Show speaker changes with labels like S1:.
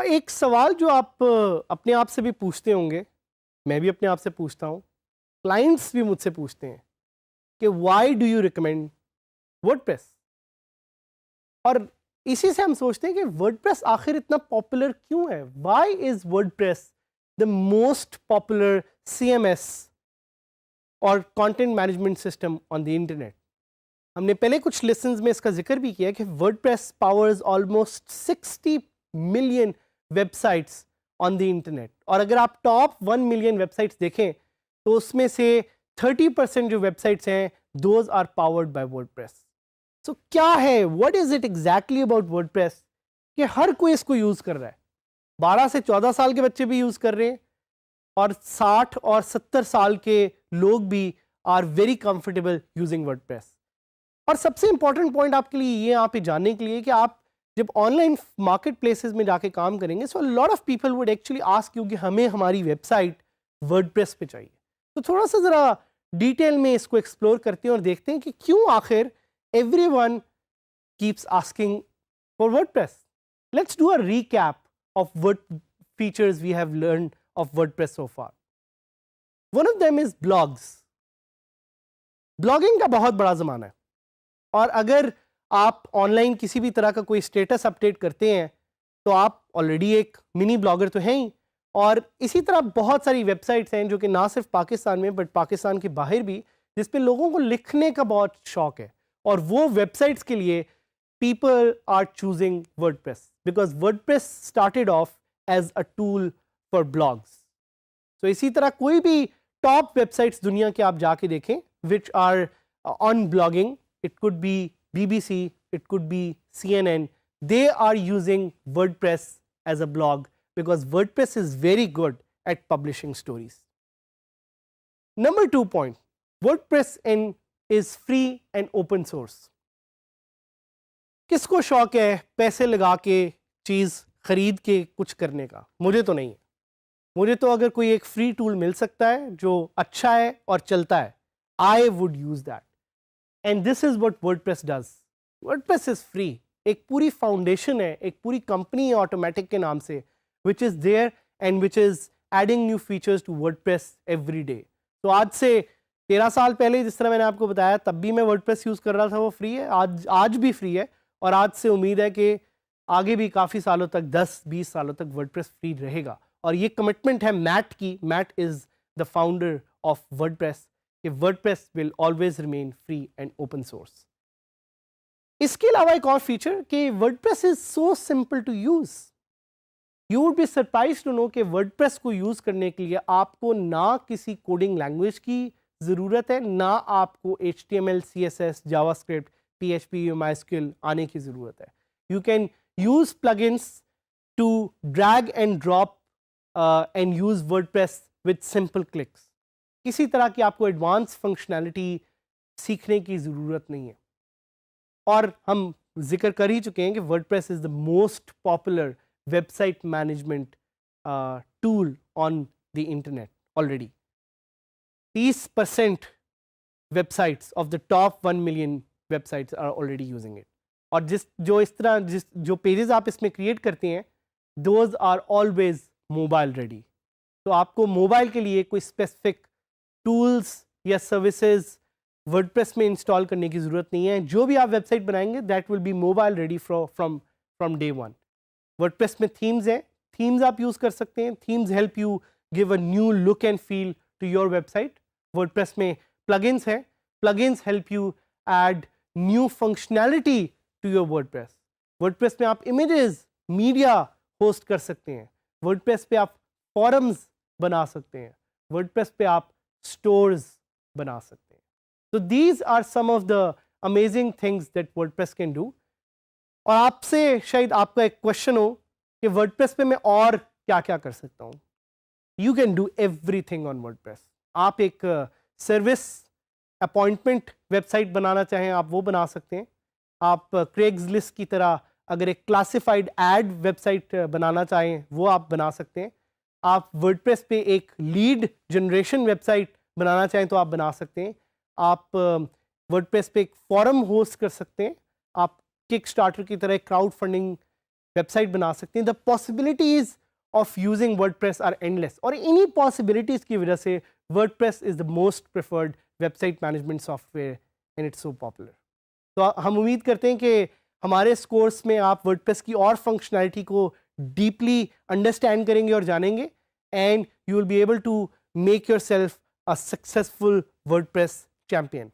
S1: एक सवाल जो आप अपने आप से भी पूछते होंगे, मैं भी अपने आप से पूछता हूँ, क्लाइंट्स भी मुझसे पूछते हैं कि why do you recommend WordPress. और इसी से हम सोचते हैं कि वर्डप्रेस आखिर इतना पॉपुलर क्यों है। Why is WordPress the most popular CMS और content management system on the internet. हमने पहले कुछ लेसन्स में इसका जिक्र भी किया कि WordPress powers almost 60 million websites on the internet. और अगर आप टॉप 1 मिलियन वेबसाइट्स देखें तो उसमें से 30% जो वेबसाइट्स हैं those are powered by WordPress. So क्या है, what is it exactly about WordPress कि हर कोई इसको यूज कर रहा है। 12 से 14 साल के बच्चे भी यूज कर रहे हैं और 60 और 70 साल के लोग भी are very comfortable using WordPress. और सबसे इंपॉर्टेंट पॉइंट आपके लिए ये यहाँ पे जानने के लिए कि आप जब ऑनलाइन मार्केट प्लेसेस में जाके काम करेंगे, so lot of people would actually ask you कि हमें हमारी वेबसाइट वर्डप्रेस पे चाहिए। तो थोड़ा सा ज़रा डिटेल में इसको एक्सप्लोर करते हैं और देखते हैं कि क्यों आखिर everyone keeps asking for WordPress. Let's do a recap of what features we have learned of WordPress so far. One of them is blogs. Blogging का बहुत बड़ा ज़माना है और अगर आप ऑनलाइन किसी भी तरह का कोई स्टेटस अपडेट करते हैं तो आप ऑलरेडी एक मिनी ब्लॉगर तो हैं ही। और इसी तरह बहुत सारी वेबसाइट्स हैं जो कि ना सिर्फ पाकिस्तान में बट पाकिस्तान के बाहर भी, जिस पे लोगों को लिखने का बहुत शौक है। और वो वेबसाइट्स के लिए people are choosing WordPress because WordPress started off as a tool for blogs. तो इसी तरह कोई भी टॉप वेबसाइट्स दुनिया के आप जाके देखें which are on blogging, it could be BBC, it could be CNN, they are using WordPress as a blog because WordPress is very good at publishing stories. Number 2 point, WordPress is free and open source. किसको शौक है पैसे लगा के चीज़ खरीद के कुछ करने का? मुझे तो नहीं है। मुझे तो अगर कोई एक फ्री टूल मिल सकता है जो अच्छा है और चलता है, I would use that. And this is what WordPress does. WordPress is free. एक पूरी फाउंडेशन है, एक पूरी कंपनी है ऑटोमेटिक के नाम से, which is there and which is adding new features to WordPress every day. तो आज से 13 साल पहले जिस तरह मैंने आपको बताया तब भी मैं WordPress यूज़ कर रहा था, वो फ्री है, आज भी फ्री है और आज से उम्मीद है कि आगे भी काफ़ी सालों तक 10-20 सालों तक WordPress फ्री रहेगा। और ये कमिटमेंट है मैट की। Matt is the founder of WordPress कि WordPress will always remain free and open source. इसके अलावा एक और फीचर कि WordPress is so simple to use. You would be surprised to know कि WordPress को यूज़ करने के लिए आपको ना किसी कोडिंग लैंग्वेज की ज़रूरत है, ना आपको HTML, CSS, JavaScript, PHP, MySQL आने की ज़रूरत है. You can use plugins to drag and drop and use WordPress with simple clicks. किसी तरह की आपको एडवांस फंक्शनैलिटी सीखने की ज़रूरत नहीं है। और हम जिक्र कर ही चुके हैं कि WordPress is the most popular website management tool on the internet already. 30% websites of the top 1 million websites are already using it. और जो पेजेस आप इसमें क्रिएट करते हैं those are always mobile ready. तो आपको मोबाइल के लिए कोई स्पेसिफिक टूल्स या सर्विसेज वर्डप्रेस में इंस्टॉल करने की ज़रूरत नहीं है। जो भी आप वेबसाइट बनाएंगे that will be mobile ready from day one. WordPress में थीम्स हैं, थीम्स आप यूज़ कर सकते हैं। Themes help you give a new look and feel to your website. WordPress में प्लगइन्स हैं, plugins help you add new functionality to your WordPress. WordPress में आप इमेजेस, मीडिया होस्ट कर सकते हैं। वर्डप्रेस पे आप फॉरम्स बना सकते हैं। वर्डप्रेस पे आप स्टोर्स बना सकते हैं। तो these are some of the amazing things that WordPress can do. और आपसे शायद आपका एक क्वेश्चन हो कि वर्डप्रेस पे मैं और क्या क्या कर सकता हूँ। You can do everything on WordPress. आप एक सर्विस अपॉइंटमेंट वेबसाइट बनाना चाहें आप वो बना सकते हैं। आप क्रेग्सलिस्ट की तरह अगर एक क्लासिफाइड एड वेबसाइट बनाना चाहें वो आप बना सकते हैं। आप वर्डप्रेस पे एक लीड जनरेशन वेबसाइट बनाना चाहें तो आप बना सकते हैं। आप वर्डप्रेस पे एक फॉरम होस्ट कर सकते हैं। आप किक स्टार्टर की तरह एक क्राउड फंडिंग वेबसाइट बना सकते हैं। The possibilities of using WordPress are endless, और इन्हीं पॉसिबिलिटीज की वजह से WordPress is the most preferred website management software and it's so popular. तो हम उम्मीद करते हैं कि हमारे इस कोर्स में आप वर्डप्रेस की और फंक्शनैलिटी को डीपली अंडरस्टैंड करेंगे और जानेंगे, and you will be able to make yourself a successful WordPress champion.